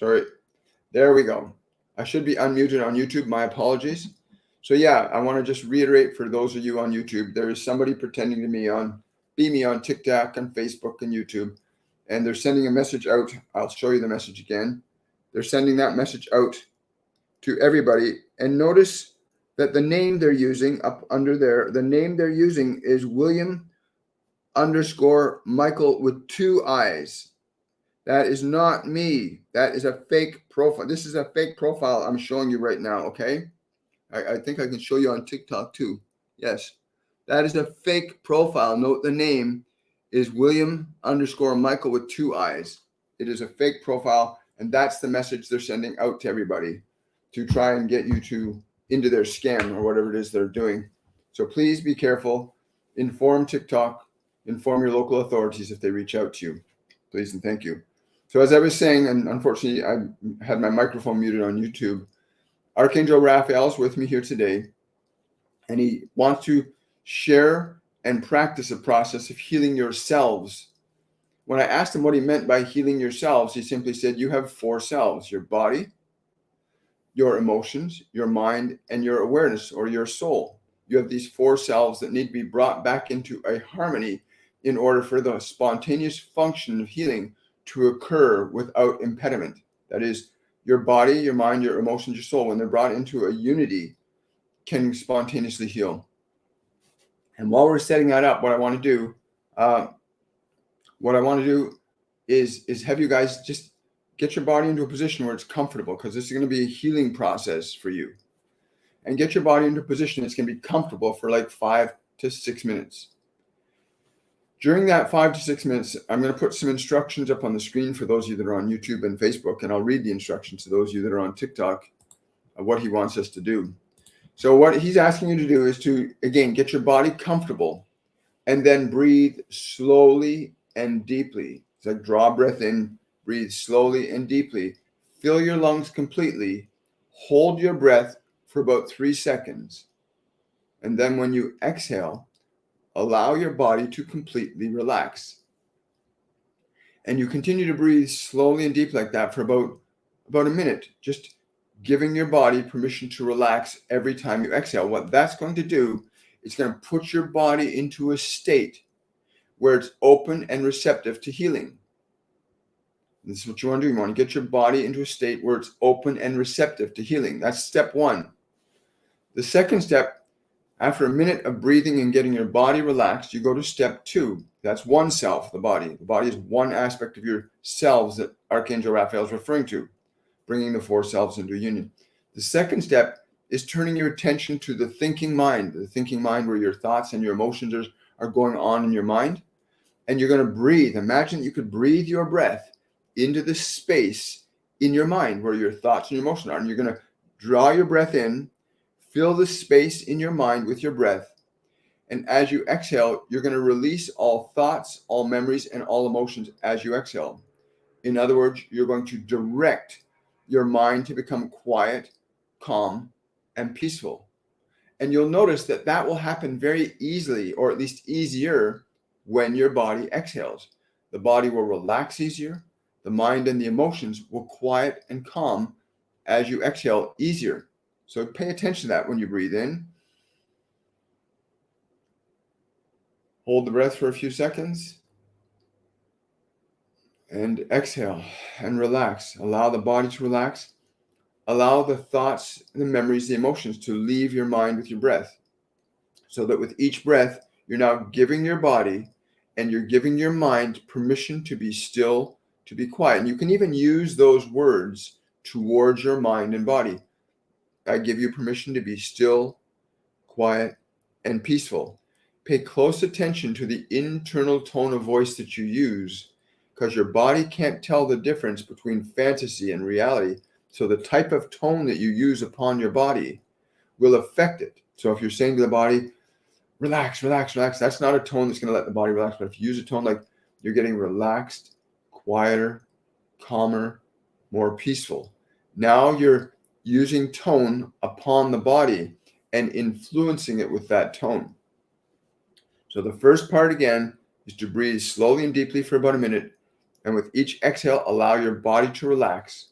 Sorry. There we go. I should be unmuted on YouTube. My apologies. So yeah, I want to just reiterate for those of you on YouTube, there is somebody pretending to be me on TikTok and Facebook and YouTube, and they're sending a message out. I'll show you the message again. They're sending that message out to everybody, and notice that the name they're using up under there, the name they're using is William _ Michael with 2 eyes. That is not me. That is a fake profile. This is a fake profile I'm showing you right now, okay? I think I can show you on TikTok too. Yes, that is a fake profile. Note the name is William _ Michael with 2 eyes. It is a fake profile, and that's the message they're sending out to everybody to try and get you into their scam or whatever it is they're doing. So please be careful. Inform TikTok. Inform your local authorities if they reach out to you. Please and thank you. So as I was saying, and unfortunately I had my microphone muted on YouTube, Archangel Raphael is with me here today, and he wants to share and practice a process of healing yourselves. When I asked him what he meant by healing yourselves, he simply said, you have 4 selves: your body, your emotions, your mind, and your awareness or your soul. You have these 4 selves that need to be brought back into a harmony in order for the spontaneous function of healing to occur without impediment. That is, your body, your mind, your emotions, your soul, when they're brought into a unity, can spontaneously heal. And while we're setting that up, what I want to do is have you guys just get your body into a position where it's comfortable, because this is going to be a healing process for you. And get your body into a position that's going to be comfortable for like 5 to 6 minutes. During that 5 to 6 minutes, I'm going to put some instructions up on the screen for those of you that are on YouTube and Facebook, and I'll read the instructions to those of you that are on TikTok of what he wants us to do. So what he's asking you to do is to, again, get your body comfortable and then breathe slowly and deeply. It's like draw breath in, breathe slowly and deeply. Fill your lungs completely. Hold your breath for about 3 seconds. And then when you exhale, allow your body to completely relax. And you continue to breathe slowly and deep like that for about a minute, just giving your body permission to relax every time you exhale. What that's going to do is going to put your body into a state where it's open and receptive to healing. This is what you want to do. You want to get your body into a state where it's open and receptive to healing. That's step 1. The second step, after a minute of breathing and getting your body relaxed, you go to step 2. That's 1 self, the body. The body is 1 aspect of your selves that Archangel Raphael is referring to, bringing the 4 selves into a union. The second step is turning your attention to the thinking mind where your thoughts and your emotions are going on in your mind. And you're going to breathe. Imagine you could breathe your breath into the space in your mind where your thoughts and your emotions are. And you're going to draw your breath in, fill the space in your mind with your breath. And as you exhale, you're going to release all thoughts, all memories, and all emotions as you exhale. In other words, you're going to direct your mind to become quiet, calm, and peaceful. And you'll notice that will happen very easily, or at least easier, when your body exhales. The body will relax easier. The mind and the emotions will quiet and calm as you exhale easier. So pay attention to that when you breathe in. Hold the breath for a few seconds. And exhale and relax. Allow the body to relax. Allow the thoughts, the memories, the emotions to leave your mind with your breath. So that with each breath, you're now giving your body and you're giving your mind permission to be still, to be quiet. And you can even use those words towards your mind and body. I give you permission to be still, quiet, and peaceful. Pay close attention to the internal tone of voice that you use, because your body can't tell the difference between fantasy and reality. So the type of tone that you use upon your body will affect it. So if you're saying to the body, relax, relax, relax, that's not a tone that's going to let the body relax. But if you use a tone like you're getting relaxed, quieter, calmer, more peaceful, now you're using tone upon the body and influencing it with that tone. So the first part again is to breathe slowly and deeply for about a minute. And with each exhale, allow your body to relax.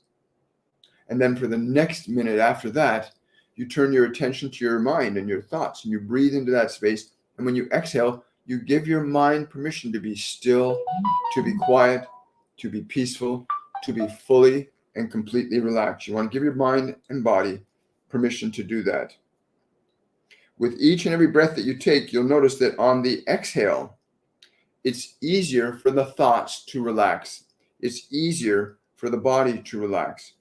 And then for the next minute after that, you turn your attention to your mind and your thoughts, and you breathe into that space. And when you exhale, you give your mind permission to be still, to be quiet, to be peaceful, to be fully and completely relaxed. You want to give your mind and body permission to do that. With each and every breath that you take, you'll notice that on the exhale, it's easier for the thoughts to relax. It's easier for the body to relax.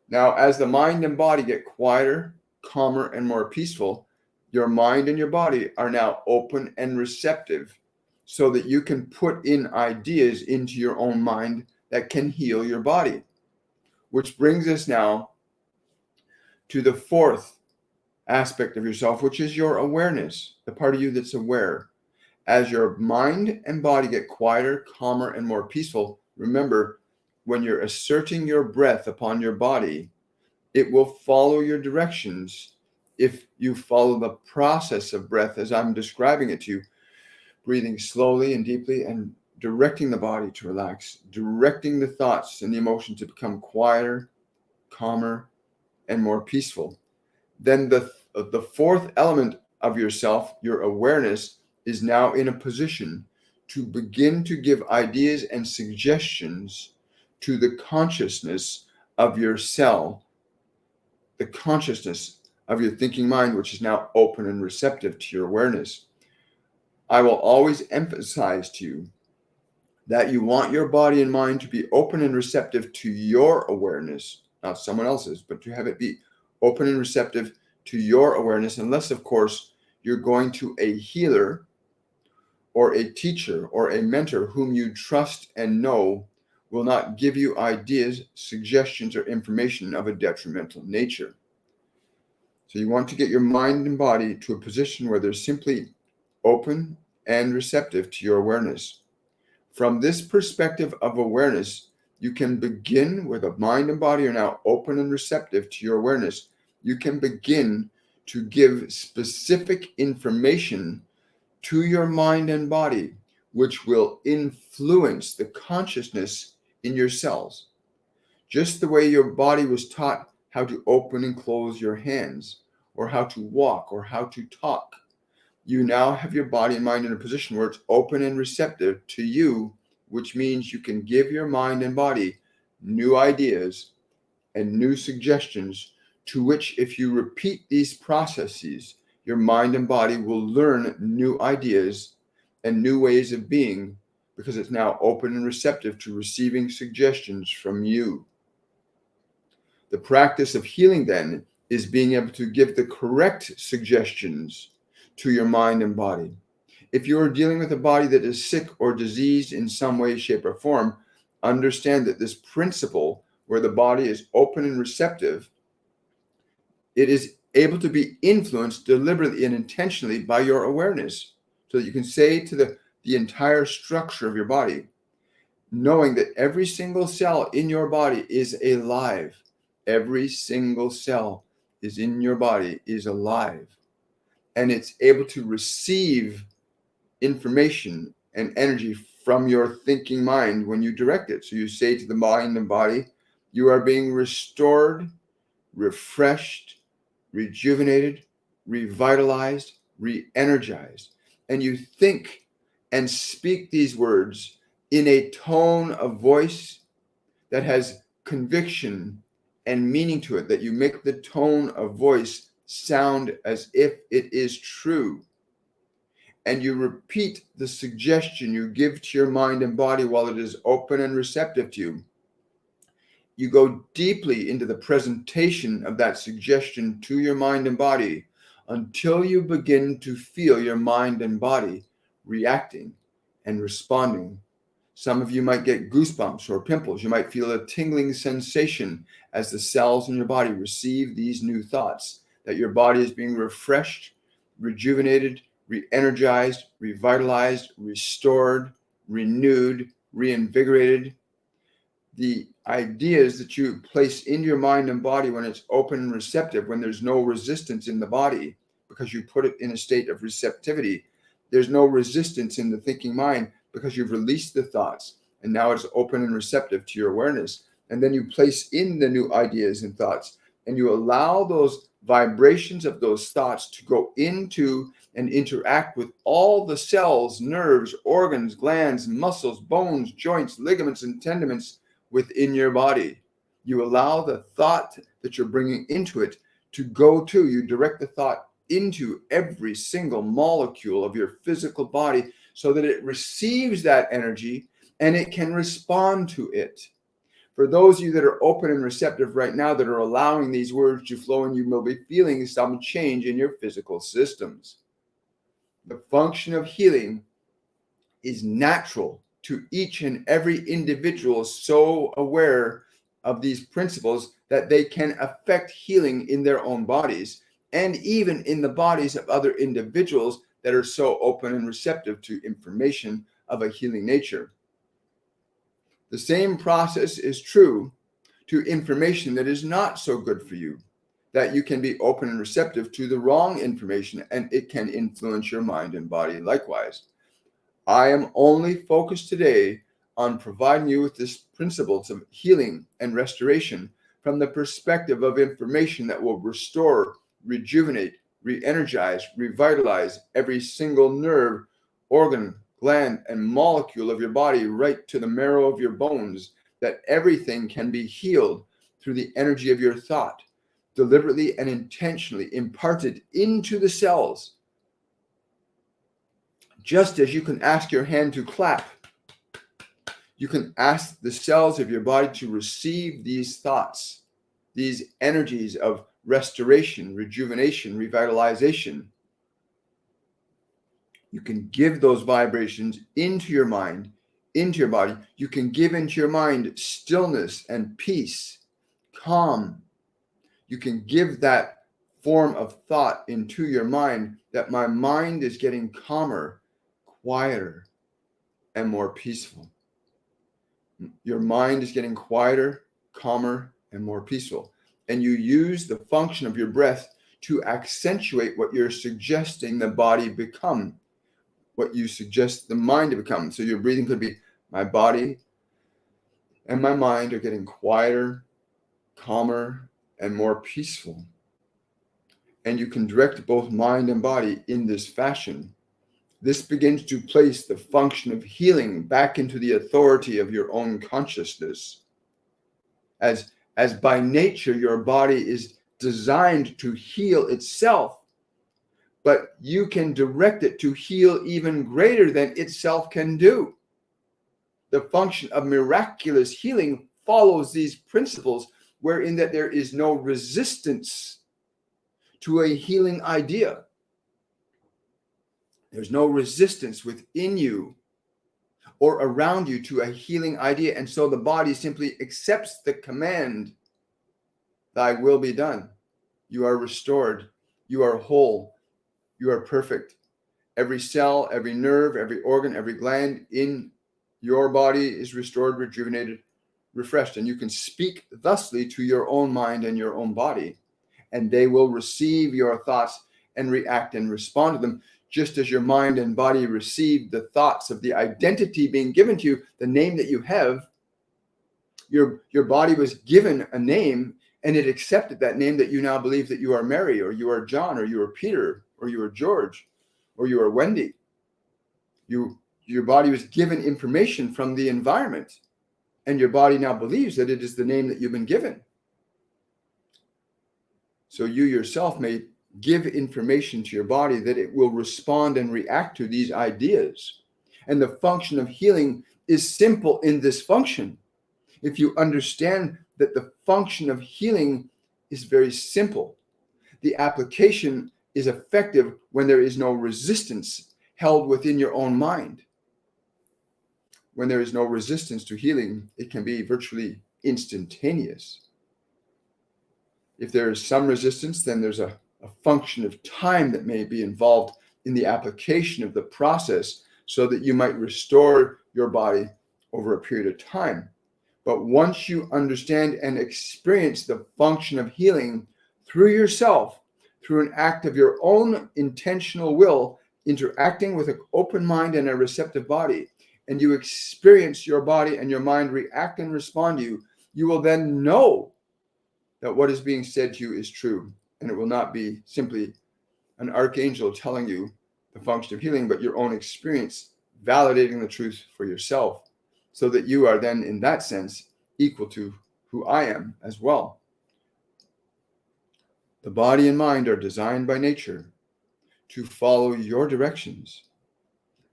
Now, as the mind and body get quieter, calmer, and more peaceful, your mind and your body are now open and receptive so that you can put in ideas into your own mind that can heal your body. Which brings us now to the fourth aspect of yourself, which is your awareness, the part of you that's aware. As your mind and body get quieter, calmer, and more peaceful, remember, when you're asserting your breath upon your body, it will follow your directions if you follow the process of breath as I'm describing it to you, breathing slowly and deeply and directing the body to relax, directing the thoughts and the emotions to become quieter, calmer, and more peaceful. Then the fourth element of yourself, your awareness, is now in a position to begin to give ideas and suggestions to the consciousness of your cell, the consciousness of your thinking mind, which is now open and receptive to your awareness. I will always emphasize to you that you want your body and mind to be open and receptive to your awareness, not someone else's, but to have it be open and receptive to your awareness, unless, of course, you're going to a healer or a teacher or a mentor whom you trust and know will not give you ideas, suggestions, or information of a detrimental nature. So you want to get your mind and body to a position where they're simply open and receptive to your awareness. From this perspective of awareness, you can begin with a mind and body are now open and receptive to your awareness. You can begin to give specific information to your mind and body, which will influence the consciousness in your cells. Just the way your body was taught how to open and close your hands, or how to walk, or how to talk, you now have your body and mind in a position where it's open and receptive to you, which means you can give your mind and body new ideas and new suggestions to which, if you repeat these processes, your mind and body will learn new ideas and new ways of being, because it's now open and receptive to receiving suggestions from you. The practice of healing then is being able to give the correct suggestions to your mind and body. If you are dealing with a body that is sick or diseased in some way, shape, or form, understand that this principle, where the body is open and receptive, it is able to be influenced deliberately and intentionally by your awareness, so that you can say to the entire structure of your body, knowing that every single cell in your body is alive. Every single cell is in your body is alive, and it's able to receive information and energy from your thinking mind when you direct it. So you say to the mind and body, you are being restored, refreshed, rejuvenated, revitalized, re-energized. And you think and speak these words in a tone of voice that has conviction and meaning to it, that you make the tone of voice sound as if it is true. And you repeat the suggestion you give to your mind and body while it is open and receptive to you. You go deeply into the presentation of that suggestion to your mind and body until you begin to feel your mind and body reacting and responding. Some of you might get goosebumps or pimples. You might feel a tingling sensation as the cells in your body receive these new thoughts, that your body is being refreshed, rejuvenated, re-energized, revitalized, restored, renewed, reinvigorated. The ideas that you place into your mind and body when it's open and receptive, when there's no resistance in the body, because you put it in a state of receptivity, there's no resistance in the thinking mind because you've released the thoughts, and now it's open and receptive to your awareness. And then you place in the new ideas and thoughts, and you allow those vibrations of those thoughts to go into and interact with all the cells, nerves, organs, glands, muscles, bones, joints, ligaments, and tendons within your body. You allow the thought that you're bringing into it to go to, you direct the thought into every single molecule of your physical body so that it receives that energy and it can respond to it. For those of you that are open and receptive right now, that are allowing these words to flow, and you will be feeling some change in your physical systems. The function of healing is natural to each and every individual, so aware of these principles that they can affect healing in their own bodies and even in the bodies of other individuals that are so open and receptive to information of a healing nature. The same process is true to information that is not so good for you, that you can be open and receptive to the wrong information, and it can influence your mind and body likewise. I am only focused today on providing you with this principles of healing and restoration from the perspective of information that will restore, rejuvenate, re-energize, revitalize every single nerve, organ, gland, and molecule of your body right to the marrow of your bones, that everything can be healed through the energy of your thought, deliberately and intentionally imparted into the cells. Just as you can ask your hand to clap, you can ask the cells of your body to receive these thoughts, these energies of restoration, rejuvenation, revitalization. You can give those vibrations into your mind, into your body. You can give into your mind stillness and peace, calm. You can give that form of thought into your mind, that my mind is getting calmer, quieter, and more peaceful. Your mind is getting quieter, calmer, and more peaceful. And you use the function of your breath to accentuate what you're suggesting the body become, what you suggest the mind to become. So your breathing could be, my body and my mind are getting quieter, calmer, and more peaceful. And you can direct both mind and body in this fashion. This begins to place the function of healing back into the authority of your own consciousness. As by nature, your body is designed to heal itself, but you can direct it to heal even greater than itself can do. The function of miraculous healing follows these principles, wherein that there is no resistance to a healing idea. There's no resistance within you or around you to a healing idea. And so the body simply accepts the command, thy will be done. You are restored. You are whole. You are perfect. Every cell, every nerve, every organ, every gland in your body is restored, rejuvenated, refreshed. And you can speak thusly to your own mind and your own body, and they will receive your thoughts and react and respond to them, just as your mind and body receive the thoughts of the identity being given to you, the name that you have. Your body was given a name, and it accepted that name, that you now believe that you are Mary, or you are John, or you are Peter, or you are George, or you are Wendy. Your body was given information from the environment, and your body now believes that it is the name that you've been given. So you yourself may give information to your body that it will respond and react to these ideas. And the function of healing is simple in this function. If you understand that the function of healing is very simple, the application is effective when there is no resistance held within your own mind. When there is no resistance to healing, it can be virtually instantaneous. If there is some resistance, then there's a function of time that may be involved in the application of the process, so that you might restore your body over a period of time. But once you understand and experience the function of healing through yourself, through an act of your own intentional will, interacting with an open mind and a receptive body, and you experience your body and your mind react and respond to you, you will then know that what is being said to you is true. And it will not be simply an archangel telling you the function of healing, but your own experience validating the truth for yourself, so that you are then, in that sense, equal to who I am as well. The body and mind are designed by nature to follow your directions.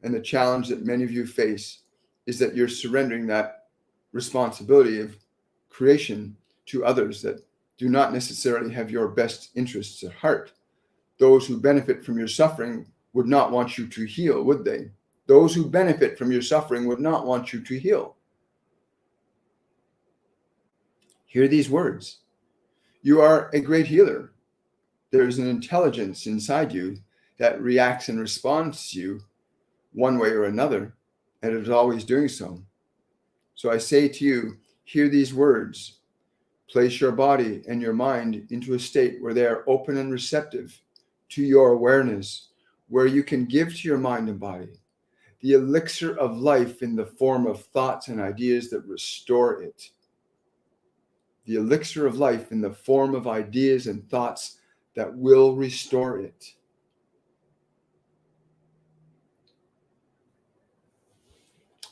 And the challenge that many of you face is that you're surrendering that responsibility of creation to others that do not necessarily have your best interests at heart. Those who benefit from your suffering would not want you to heal, would they? Those who benefit from your suffering would not want you to heal. Hear these words. You are a great healer. There is an intelligence inside you that reacts and responds to you one way or another, and it is always doing so. So I say to you, hear these words. Place your body and your mind into a state where they are open and receptive to your awareness, where you can give to your mind and body the elixir of life in the form of thoughts and ideas that restore it. The elixir of life in the form of ideas and thoughts that will restore it.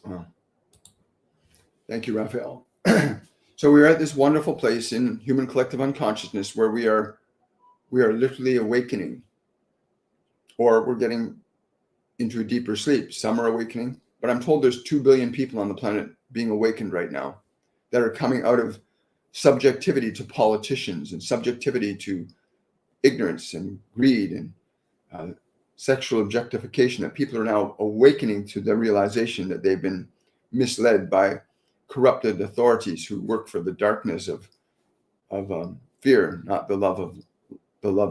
Wow. Thank you, Raphael. So we're at this wonderful place in human collective unconsciousness where we are literally awakening, or we're getting into a deeper sleep. Some are awakening, but I'm told there's 2 billion people on the planet being awakened right now that are coming out of subjectivity to politicians and subjectivity to ignorance and greed and sexual objectification, that people are now awakening to the realization that they've been misled by corrupted authorities who work for the darkness of fear, not the love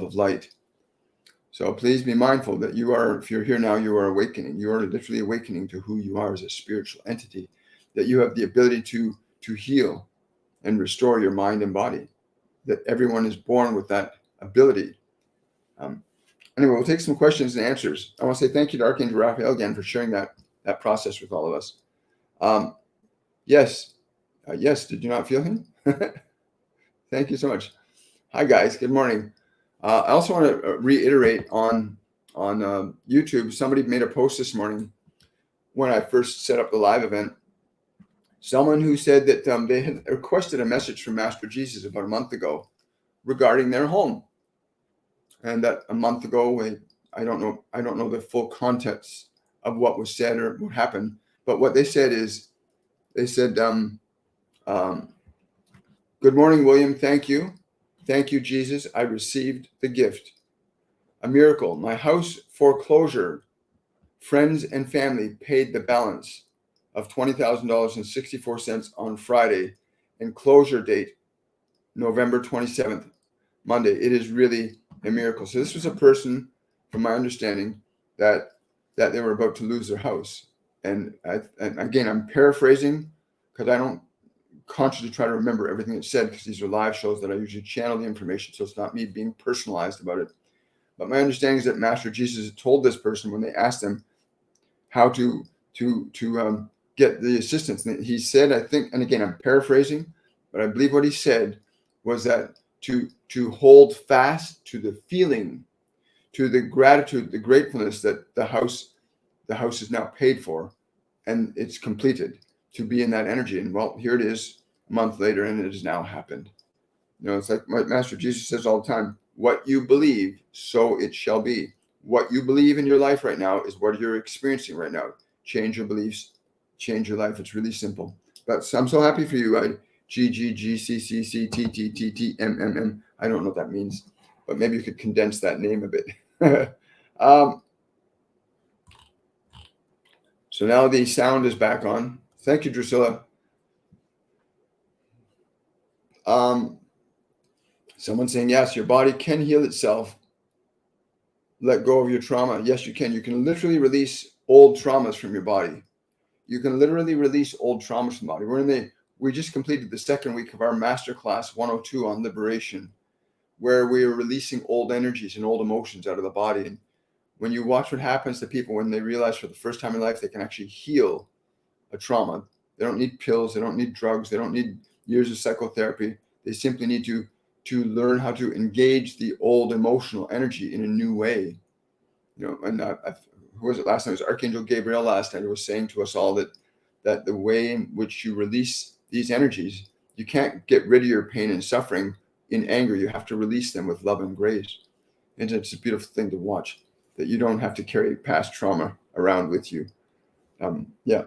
of light. So please be mindful that you are, if you're here now, you are awakening. You are literally awakening to who you are as a spiritual entity, that you have the ability to heal and restore your mind and body, that everyone is born with that ability. Anyway, we'll take some questions and answers. I want to say thank you to Archangel Raphael again for sharing that process with all of us. Yes. Did you not feel him? Thank you so much. Hi, guys. Good morning. I also want to reiterate on YouTube. Somebody made a post this morning when I first set up the live event. Someone who said that they had requested a message from Master Jesus about a month ago regarding their home, and that a month ago, I don't know the full context of what was said or what happened, but what they said is, they said, "Good morning, William. Thank you, Jesus. I received the gift, a miracle. My house foreclosure. Friends and family paid the balance of $20,064 on Friday, and closure date November 27th, Monday. It is really a miracle." So this was a person, from my understanding, that they were about to lose their house. And again, I'm paraphrasing because I don't consciously try to remember everything that's said, because these are live shows that I usually channel the information, so it's not me being personalized about it. But my understanding is that Master Jesus told this person, when they asked him how to get the assistance, and he said, I think, and again, I'm paraphrasing, but I believe what he said was that to hold fast to the feeling, to the gratitude, the gratefulness that the house is now paid for and it's completed, to be in that energy. And well, here it is a month later, and it has now happened. It's like my Master Jesus says all the time, what you believe, so it shall be. What you believe in your life right now is what you're experiencing right now. Change your beliefs, change your life. It's really simple. But I'm so happy for you. GGGCCCTTTTMMM. I don't know what that means, but maybe you could condense that name a bit. So now the sound is back on. Thank you, Drusilla. Someone saying, yes, your body can heal itself. Let go of your trauma. Yes, you can. You can literally release old traumas from your body. You can literally release old traumas from the body. We just completed the second week of our Masterclass 102 on liberation, where we are releasing old energies and old emotions out of the body. And when you watch what happens to people when they realize for the first time in life they can actually heal a trauma, they don't need pills, they don't need drugs, they don't need years of psychotherapy. They simply need to learn how to engage the old emotional energy in a new way. And who was it last night? It was Archangel Gabriel last night who was saying to us all that the way in which you release these energies, you can't get rid of your pain and suffering in anger. You have to release them with love and grace. And it's a beautiful thing to watch, that you don't have to carry past trauma around with you. Yeah.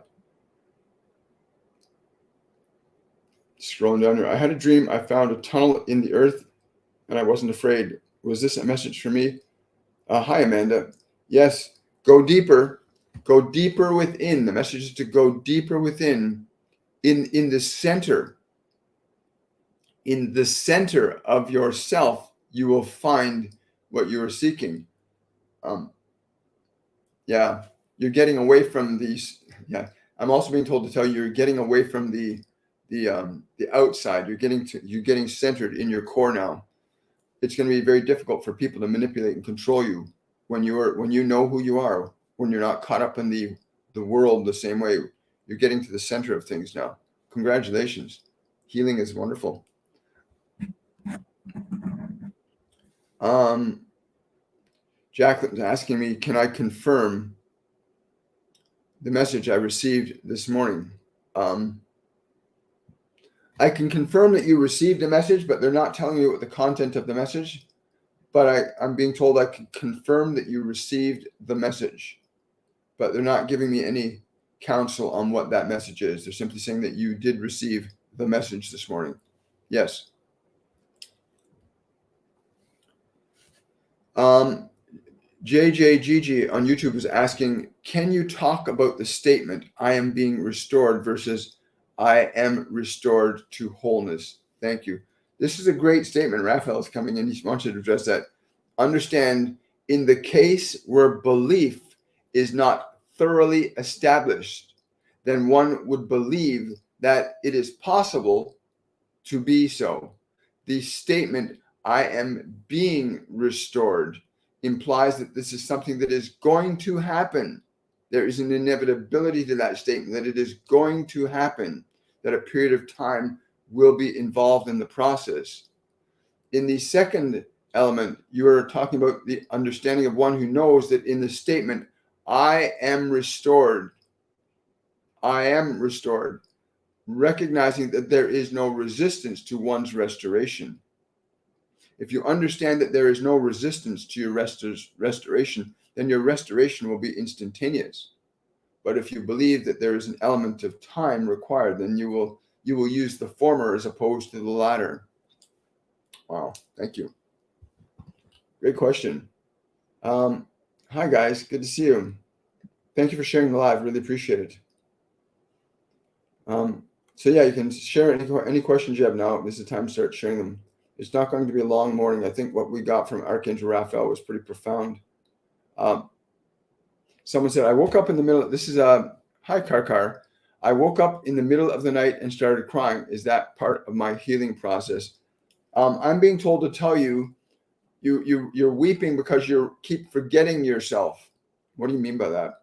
Scrolling down here. I had a dream. I found a tunnel in the earth and I wasn't afraid. Was this a message for me? Hi, Amanda. Yes. Go deeper. Go deeper within. The message is to go deeper within. In the center. In the center of yourself, you will find what you are seeking. Yeah. You're getting away from these. Yeah. I'm also being told to tell you, you're getting away from the outside. You're getting centered in your core now. It's going to be very difficult for people to manipulate and control you when you know who you are, when you're not caught up in the world the same way. You're getting to the center of things now. Congratulations. Healing is wonderful. Jacqueline's asking me, can I confirm the message I received this morning? I can confirm that you received a message, but they're not telling me what the content of the message. But I'm being told I can confirm that you received the message, but they're not giving me any counsel on what that message is. They're simply saying that you did receive the message this morning. Yes. JJGG on YouTube is asking, can you talk about the statement, I am being restored versus I am restored to wholeness? Thank you. This is a great statement. Raphael is coming in. He wants you to address that. Understand, in the case where belief is not thoroughly established, then one would believe that it is possible to be so. The statement, I am being restored, implies that this is something that is going to happen. There is an inevitability to that statement, that it is going to happen, that a period of time will be involved in the process. In the second element, you are talking about the understanding of one who knows that in the statement, I am restored, recognizing that there is no resistance to one's restoration. If you understand that there is no resistance to your restoration, then your restoration will be instantaneous. But if you believe that there is an element of time required, then you will use the former as opposed to the latter. Wow, thank you. Great question. Hi guys, good to see you. Thank you for sharing the live. Really appreciate it. So yeah, you can share any questions you have now. This is the time to start sharing them. It's not going to be a long morning. I think what we got from Archangel Raphael was pretty profound. Someone said, I woke up in the middle. This is hi Karkar. I woke up in the middle of the night and started crying. Is that part of my healing process? I'm being told to tell you, you're weeping because you keep forgetting yourself. What do you mean by that?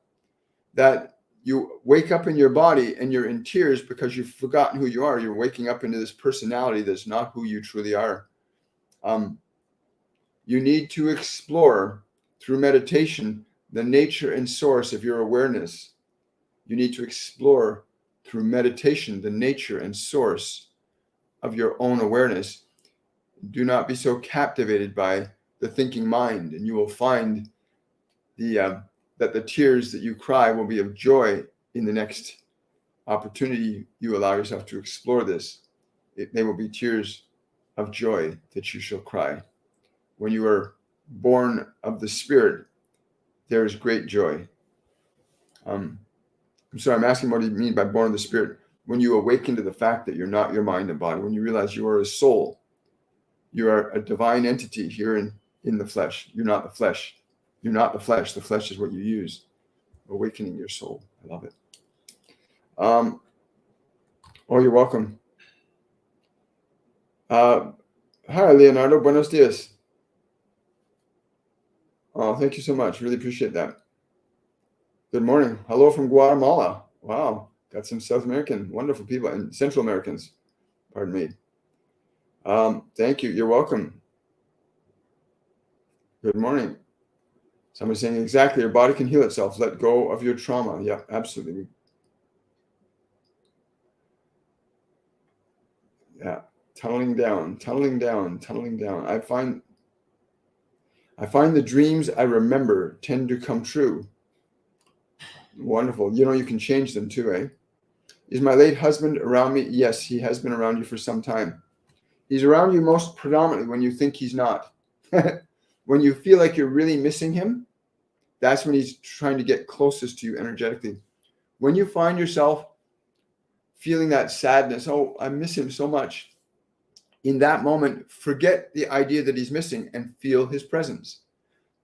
That you wake up in your body and you're in tears because you've forgotten who you are. You're waking up into this personality that's not who you truly are. You need to explore through meditation the nature and source of your awareness. You need to explore through meditation the nature and source of your own awareness. Do not be so captivated by the thinking mind, and you will find that the tears that you cry will be of joy in the next opportunity you allow yourself to explore this. They will be tears of joy that you shall cry. When you are born of the Spirit, there is great joy. I'm sorry, I'm asking what do you mean by born of the Spirit? When you awaken to the fact that you're not your mind and body, when you realize you are a soul, you are a divine entity here in the flesh. You're not the flesh. You're not the flesh. The flesh is what you use. Awakening your soul. I love it. Oh, you're welcome. Hi, Leonardo. Buenos dias. Oh, thank you so much. Really appreciate that. Good morning. Hello from Guatemala. Wow. Got some South American, wonderful people, and Central Americans. Pardon me. Thank you. You're welcome. Good morning. Somebody's saying, exactly, your body can heal itself. Let go of your trauma. Yeah, absolutely. Yeah. Tunneling down. I find the dreams I remember tend to come true. Wonderful. You can change them too, eh? Is my late husband around me? Yes, he has been around you for some time. He's around you most predominantly when you think he's not. When you feel like you're really missing him, that's when he's trying to get closest to you energetically. When you find yourself feeling that sadness, oh, I miss him so much. In that moment, forget the idea that he's missing and feel his presence.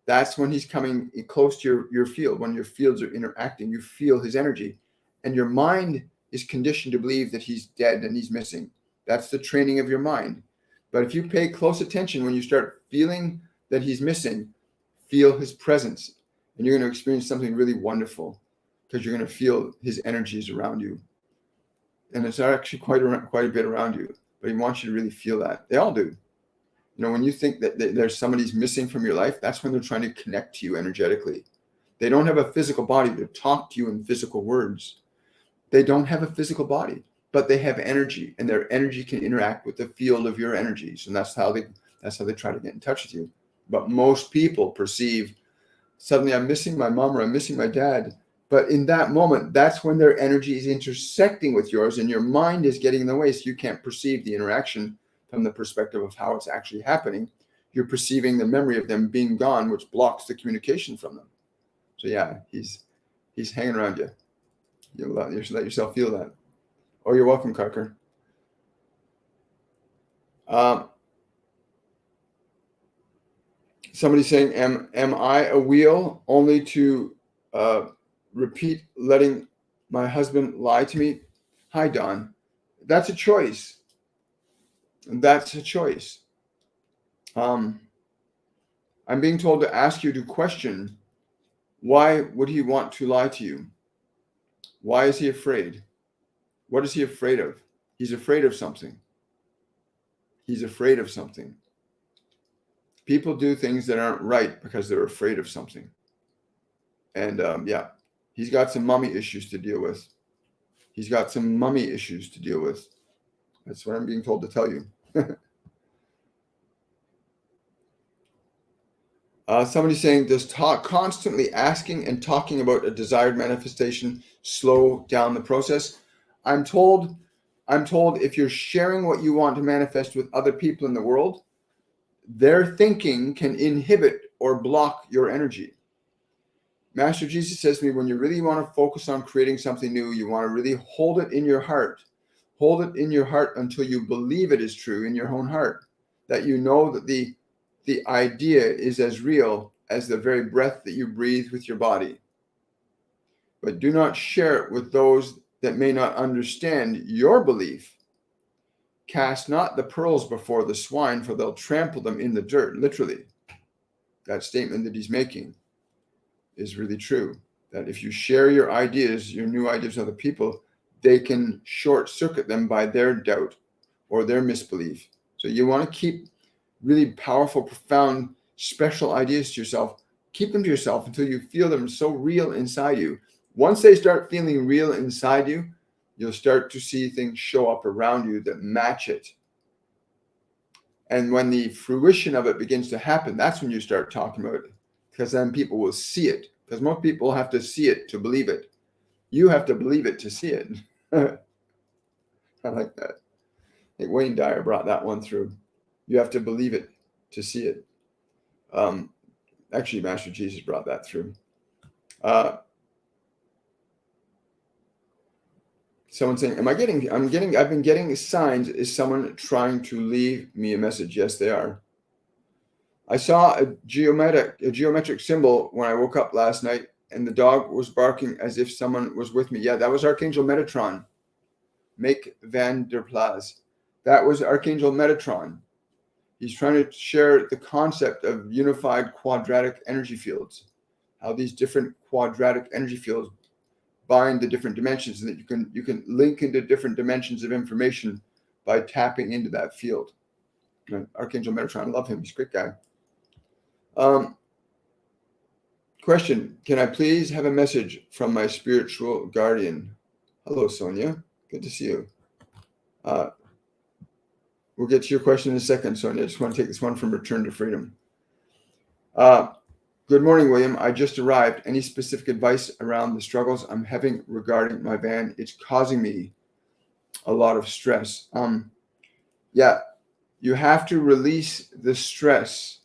That's when he's coming close to your field. When your fields are interacting, you feel his energy. And your mind is conditioned to believe that he's dead and he's missing. That's the training of your mind. But if you pay close attention, when you start feeling that he's missing, feel his presence. And you're going to experience something really wonderful, because you're going to feel his energies around you. And it's actually quite a bit around you. But he wants you to really feel that. They all do. When you think that there's somebody's missing from your life, that's when they're trying to connect to you energetically. They don't have a physical body to talk to you in physical words. They don't have a physical body, but they have energy, and their energy can interact with the field of your energies. And that's how they try to get in touch with you. But most people perceive, suddenly I'm missing my mom or I'm missing my dad. But in that moment, that's when their energy is intersecting with yours, and your mind is getting in the way, so you can't perceive the interaction from the perspective of how it's actually happening. You're perceiving the memory of them being gone, which blocks the communication from them. So yeah, he's hanging around you. You let yourself feel that. Oh, you're welcome, Carker. Somebody's saying, am I a wheel only to repeat letting my husband lie to me? Hi, Don. That's a choice. I'm being told to ask you to question, why would he want to lie to you? Why is he afraid? What is he afraid of? He's afraid of something. People do things that aren't right because they're afraid of something. And he's got some mummy issues to deal with. That's what I'm being told to tell you. Somebody's saying, does constantly asking and talking about a desired manifestation slow down the process? I'm told if you're sharing what you want to manifest with other people in the world, their thinking can inhibit or block your energy. Master Jesus says to me, when you really want to focus on creating something new, you want to really hold it in your heart. Hold it in your heart until you believe it is true in your own heart, that you know that the idea is as real as the very breath that you breathe with your body. But do not share it with those that may not understand your belief. Cast not the pearls before the swine, for they'll trample them in the dirt. Literally, that statement that he's making is really true. That if you share your ideas, your new ideas with other people, they can short circuit them by their doubt or their misbelief. So you want to keep really powerful, profound, special ideas to yourself. Keep them to yourself until you feel them so real inside you. Once they start feeling real inside you, you'll start to see things show up around you that match it. And when the fruition of it begins to happen, that's when you start talking about it, because then people will see it. Because most people have to see it to believe it. You have to believe it to see it. I like that. I think Wayne Dyer brought that one through. You have to believe it to see it. Actually, Master Jesus brought that through. Someone saying, I've been getting signs. Is someone trying to leave me a message? Yes, they are. I saw a geometric symbol when I woke up last night, and the dog was barking as if someone was with me. Yeah, that was Archangel Metatron. Make Van der Plaats. That was Archangel Metatron. He's trying to share the concept of unified quadratic energy fields, how these different quadratic energy fields bind the different dimensions, and that you can link into different dimensions of information by tapping into that field. Archangel Metatron, I love him. He's a great guy. Question, can I please have a message from my spiritual guardian? Hello, Sonia. Good to see you. We'll get to your question in a second, Sonia. I just want to take this one from Return to Freedom. Good morning, William. I just arrived. Any specific advice around the struggles I'm having regarding my van? It's causing me a lot of stress. Yeah, you have to release the stress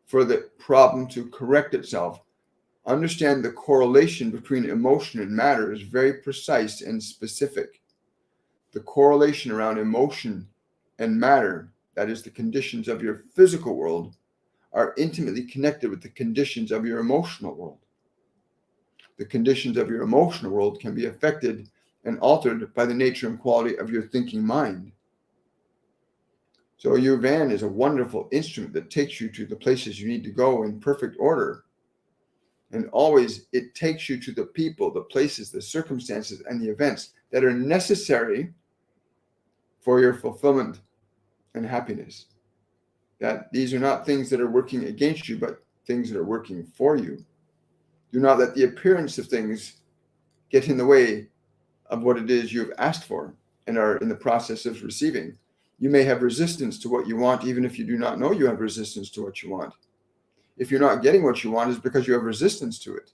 for the problem to correct itself. Understand the correlation between emotion and matter is very precise and specific. The correlation around emotion and matter, that is the conditions of your physical world, are intimately connected with the conditions of your emotional world. The conditions of your emotional world can be affected and altered by the nature and quality of your thinking mind. So your van is a wonderful instrument that takes you to the places you need to go in perfect order. And always it takes you to the people, the places, the circumstances, and the events that are necessary for your fulfillment and happiness. That these are not things that are working against you, but things that are working for you. Do not let the appearance of things get in the way of what it is you've asked for and are in the process of receiving. You may have resistance to what you want, even if you do not know you have resistance to what you want. If you're not getting what you want, it's because you have resistance to it.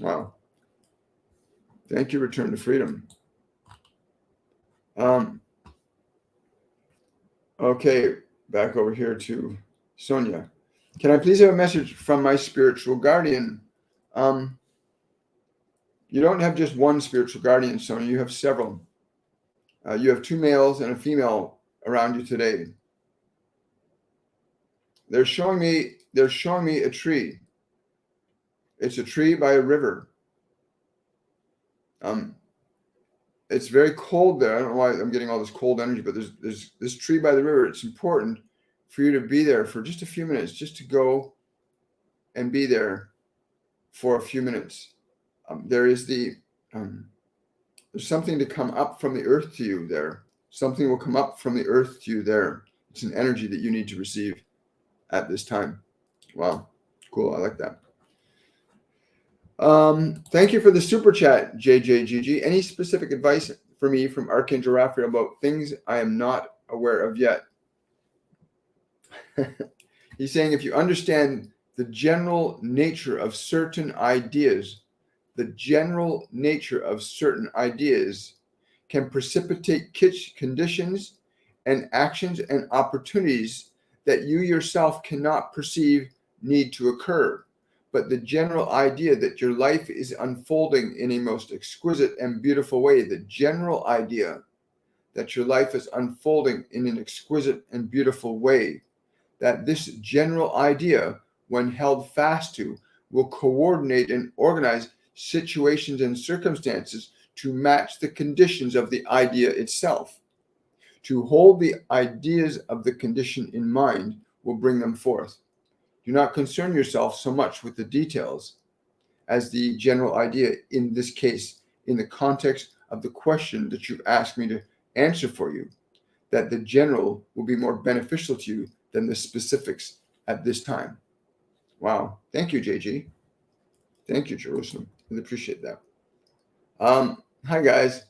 Wow. Thank you, Return to Freedom. Okay, back over here to Sonia. Can I please have a message from my spiritual guardian? You don't have just one spiritual guardian, Sonia. You have several. You have 2 males and a female around you today. They're showing me a tree. It's a tree by a river. It's very cold there. I don't know why I'm getting all this cold energy, but there's this tree by the river. It's important for you to be there for just a few minutes, just to go and be there for a few minutes. There's something to come up from the earth to you there. Something will come up from the earth to you there. It's an energy that you need to receive at this time. Wow, cool. I like that. Thank you for the super chat, JJGG. Any specific advice for me from Archangel Raphael about things I am not aware of yet? He's saying if you understand the general nature of certain ideas, can precipitate conditions and actions and opportunities that you yourself cannot perceive need to occur. But the general idea that your life is unfolding in a most exquisite and beautiful way, the general idea that your life is unfolding in an exquisite and beautiful way, that this general idea, when held fast to, will coordinate and organize situations and circumstances to match the conditions of the idea itself. To hold the ideas of the condition in mind will bring them forth. Do not concern yourself so much with the details as the general idea, in this case, in the context of the question that you asked me to answer for you, that the general will be more beneficial to you than the specifics at this time. Wow. Thank you, JG. Thank you, Jerusalem. Really appreciate that. Hi, guys.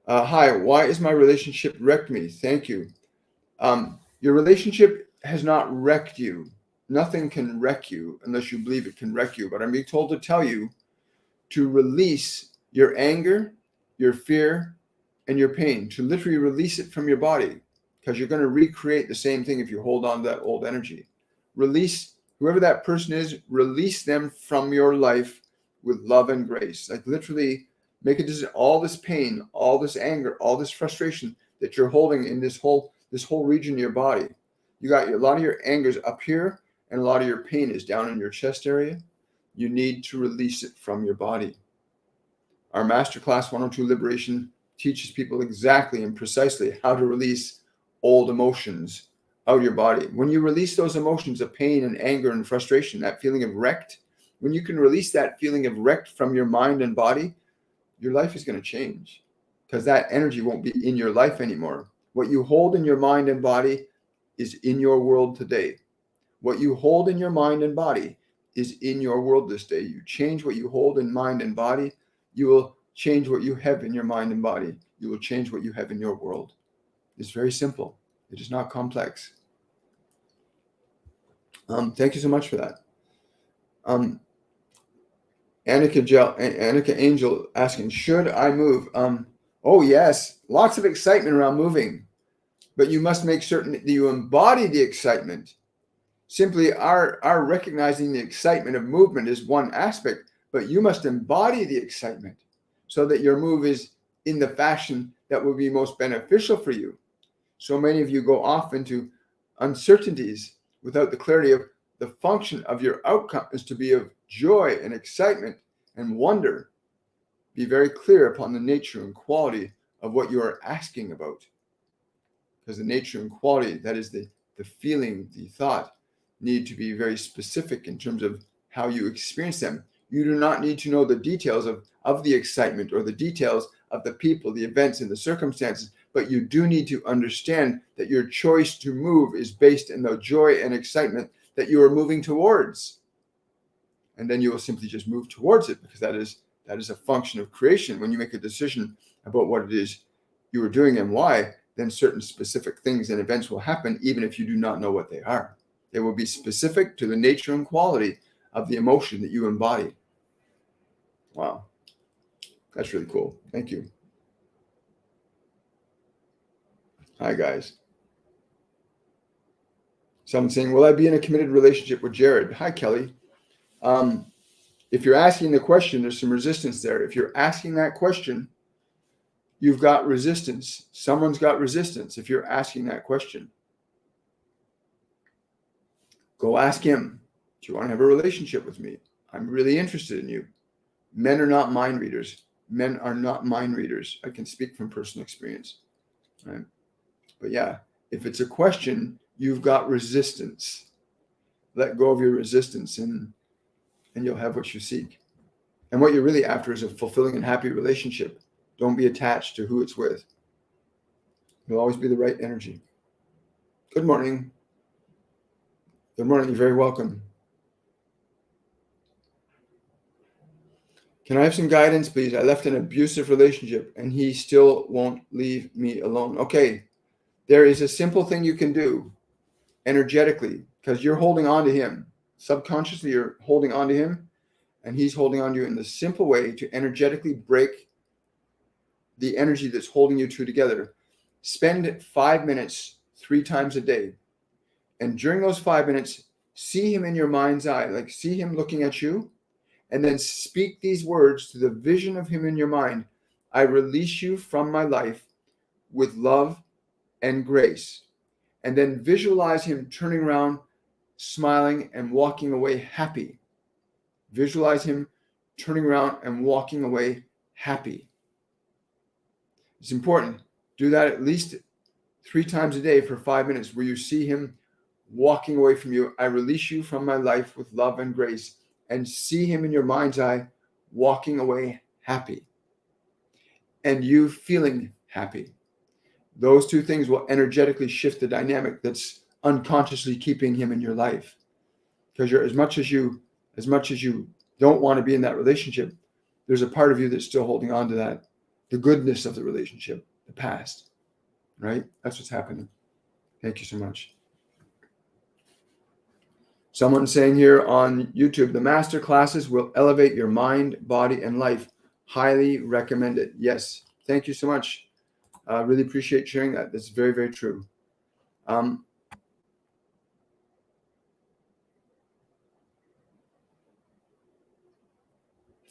Hi, why is my relationship wrecked me? Thank you. Your relationship has not wrecked you. Nothing can wreck you unless you believe it can wreck you. But I'm being told to tell you to release your anger, your fear, and your pain, to literally release it from your body, because you're going to recreate the same thing if you hold on to that old energy. Release whoever that person is, release them from your life with love and grace. Like literally make a decision. All this pain, all this anger, all this frustration that you're holding in this whole region of your body. You got a lot of your angers up here, and a lot of your pain is down in your chest area. You need to release it from your body. Our Masterclass 102 Liberation teaches people exactly and precisely how to release old emotions out of your body. When you release those emotions of pain and anger and frustration, that feeling of wrecked, when you can release that feeling of wrecked from your mind and body, your life is going to change. because that energy won't be in your life anymore. What you hold in your mind and body is in your world today. What you hold in your mind and body is in your world this day. You change what you hold in mind and body, you will change what you have in your mind and body. You will change what you have in your world. It's very simple. It is not complex. Thank you so much for that. Annika Angel asking, should I move? Oh, yes. Lots of excitement around moving. But you must make certain that you embody the excitement. Simply our recognizing the excitement of movement is one aspect, but you must embody the excitement so that your move is in the fashion that will be most beneficial for you. So many of you go off into uncertainties without the clarity of the function of your outcome is to be of joy and excitement and wonder. Be very clear upon the nature and quality of what you are asking about. Because the nature and quality, that is the feeling, the thought, need to be very specific in terms of how you experience them. You do not need to know the details of the excitement or the details of the people, the events, and the circumstances, but you do need to understand that your choice to move is based in the joy and excitement that you are moving towards. And then you will simply just move towards it, because that is a function of creation. When you make a decision about what it is you are doing and why, then certain specific things and events will happen, even if you do not know what they are. They will be specific to the nature and quality of the emotion that you embody. Wow. That's really cool. Thank you. Hi, guys. Someone saying, will I be in a committed relationship with Jared? Hi, Kelly. If you're asking the question, there's some resistance there. If you're asking that question, you've got resistance. Someone's got resistance if you're asking that question. Go ask him, do you want to have a relationship with me? I'm really interested in you. Men are not mind readers. Men are not mind readers. I can speak from personal experience. Right? But yeah, if it's a question, you've got resistance. Let go of your resistance and you'll have what you seek. And what you're really after is a fulfilling and happy relationship. Don't be attached to who it's with. It'll always be the right energy. Good morning. Good morning. You're very welcome. Can I have some guidance, please? I left an abusive relationship and he still won't leave me alone. Okay. There is a simple thing you can do energetically, because you're holding on to him. Subconsciously, you're holding on to him and he's holding on to you, in the simple way to energetically break the energy that's holding you two together. Spend 5 minutes 3 times a day. And during those 5 minutes, see him in your mind's eye, like see him looking at you, and then speak these words to the vision of him in your mind. I release you from my life with love and grace. And then visualize him turning around, smiling, and walking away happy. Visualize him turning around and walking away happy. It's important. Do that at least 3 times a day for 5 minutes, where you see him walking away from you. I release you from my life with love and grace. And see him in your mind's eye walking away happy. And you feeling happy. Those 2 things will energetically shift the dynamic that's unconsciously keeping him in your life. Because you're as much as you don't want to be in that relationship, there's a part of you that's still holding on to that, the goodness of the relationship, the past. Right? That's what's happening. Thank you so much. Someone saying here on YouTube, the Masterclasses will elevate your mind, body, and life. Highly recommend it. Yes. Thank you so much. Really appreciate sharing that. That's very, very true.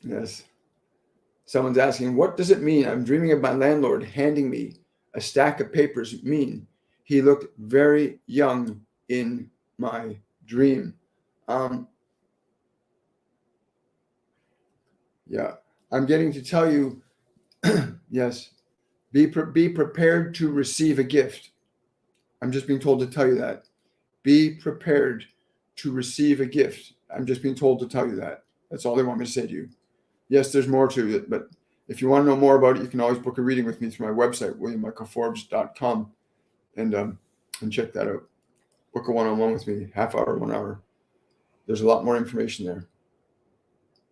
Yes. Someone's asking, what does it mean? I'm dreaming of my landlord handing me a stack of papers. Mean he looked very young in my dream. Yeah, I'm getting to tell you, yes, be prepared to receive a gift. I'm just being told to tell you that. Be prepared to receive a gift. I'm just being told to tell you that. That's all they want me to say to you. Yes, there's more to it, but If you want to know more about it, you can always book a reading with me through my website, williammichaelforbes.com, and check that out. Book a one-on-one with me, half hour, 1 hour. There's a lot more information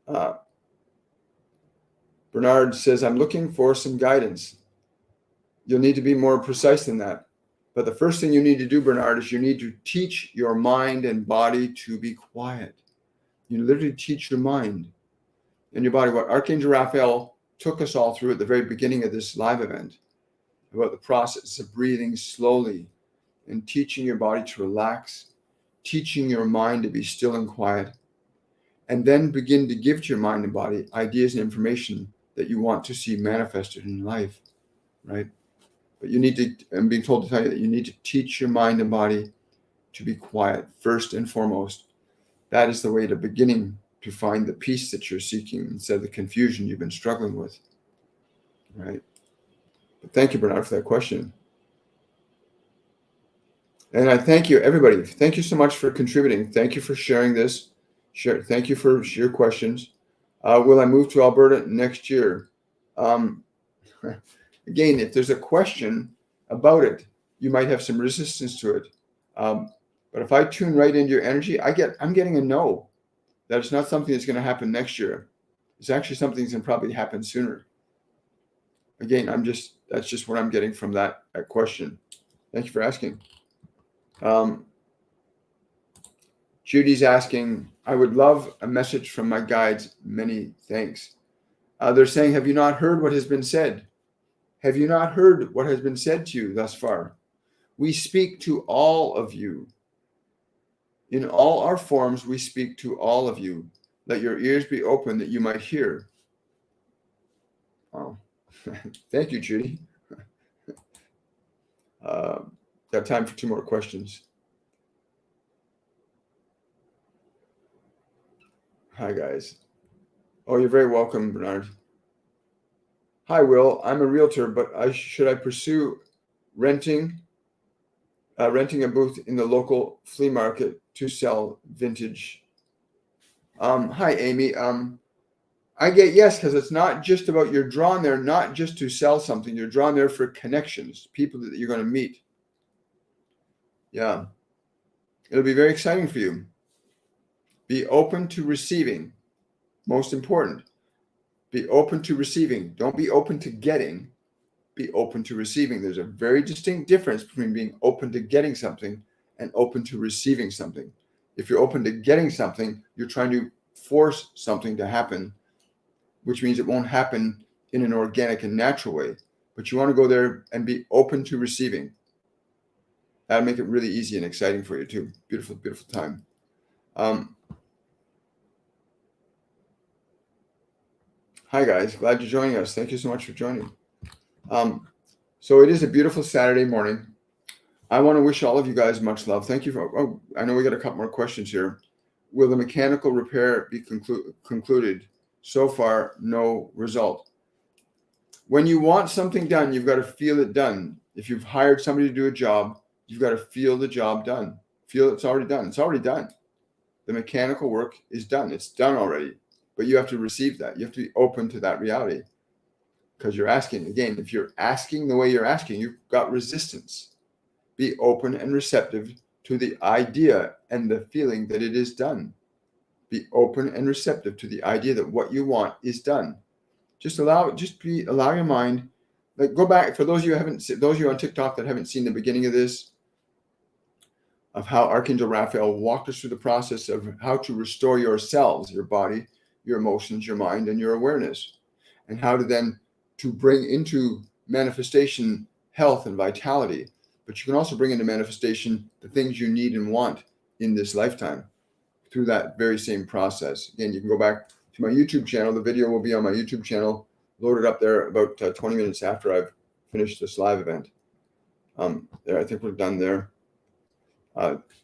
there. Bernard says, I'm looking for some guidance. You'll need to be more precise than that. But the first thing you need to do, Bernard, is you need to teach your mind and body to be quiet. You literally teach your mind and your body. What Archangel Raphael took us all through at the very beginning of this live event, about the process of breathing slowly and teaching your body to relax, teaching your mind to be still and quiet, and then begin to give to your mind and body ideas and information that you want to see manifested in life, right? But you need to, I'm being told to tell you that you need to teach your mind and body to be quiet first and foremost. That is the way to beginning to find the peace that you're seeking instead of the confusion you've been struggling with, right? But thank you, Bernard, for that question. And I thank you, everybody. Thank you so much for contributing. Thank you for sharing this. Thank you for your questions. Will I move to Alberta next year? Again, if there's a question about it, you might have some resistance to it. But if I tune right into your energy, I'm getting a no. That it's not something that's going to happen next year. It's actually something that's going to probably happen sooner. Again, that's just what I'm getting from that question. Thank you for asking. Judy's asking, I would love a message from my guides. Many thanks. They're saying, have you not heard what has been said? Have you not heard what has been said to you thus far? We speak to all of you. In all our forms, we speak to all of you. Let your ears be open that you might hear. Oh, thank you, Judy. Got time for 2 more questions. Hi, guys. Oh, you're very welcome, Bernard. Hi, Will. I'm a realtor, but should I pursue renting a booth in the local flea market to sell vintage? Hi, Amy. I get yes, because it's not just about, you're drawn there not just to sell something. You're drawn there for connections, people that you're going to meet. Yeah. It'll be very exciting for you. Be open to receiving. Most important. Be open to receiving. Don't be open to getting. Be open to receiving. There's a very distinct difference between being open to getting something and open to receiving something. If you're open to getting something, you're trying to force something to happen, which means it won't happen in an organic and natural way. But you want to go there and be open to receiving. That'll make it really easy and exciting for you too. Beautiful, beautiful time. Hi, guys. Glad you're joining us. Thank you so much for joining. So it is a beautiful Saturday morning. I want to wish all of you guys much love. Thank you for, I know we got a couple more questions here. Will the mechanical repair be concluded? So far, no result. When you want something done, you've got to feel it done. If you've hired somebody to do a job, you've got to feel the job done. Feel it's already done. It's already done. The mechanical work is done. It's done already. But you have to receive that. You have to be open to that reality. Because you're asking, again, if you're asking the way you're asking, you've got resistance. Be open and receptive to the idea and the feeling that it is done. Be open and receptive to the idea that what you want is done. Allow your mind, like, go back, for those of you on TikTok that haven't seen the beginning of this, of how Archangel Raphael walked us through the process of how to restore yourselves, your body, your emotions, your mind, and your awareness, and how to bring into manifestation health and vitality. But you can also bring into manifestation the things you need and want in this lifetime through that very same process. Again, you can go back to my YouTube channel. The video will be on my YouTube channel, loaded up there about 20 minutes after I've finished this live event. There, I think we're done there.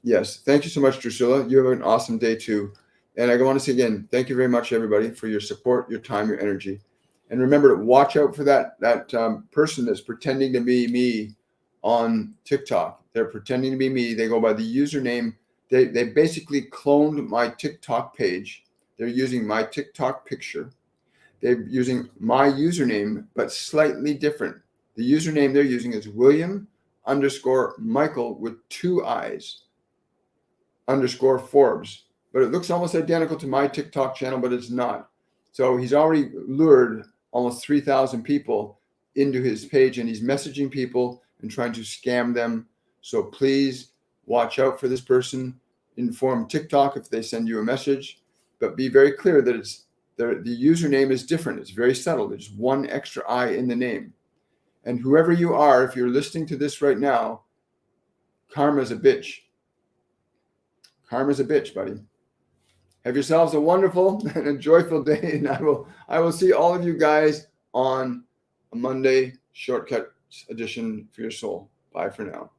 Yes, thank you so much, Drusilla. You have an awesome day too. And I want to say again, thank you very much, everybody, for your support, your time, your energy. And remember to watch out for that person that's pretending to be me on TikTok. They're pretending to be me. They go by the username. They basically cloned my TikTok page. They're using my TikTok picture. They're using my username, but slightly different. The username they're using is William_Michael with 2 I's _ Forbes. But it looks almost identical to my TikTok channel, but it's not. So he's already lured almost 3,000 people into his page, and he's messaging people and trying to scam them. So please watch out for this person. Inform TikTok if they send you a message, but be very clear that the username is different. It's very subtle. There's 1 extra I in the name. And whoever you are, if you're listening to this right now, karma's a bitch. Karma's a bitch, buddy. Have yourselves a wonderful and a joyful day, and I will see all of you guys on a Monday Shortcuts edition for your soul. Bye for now.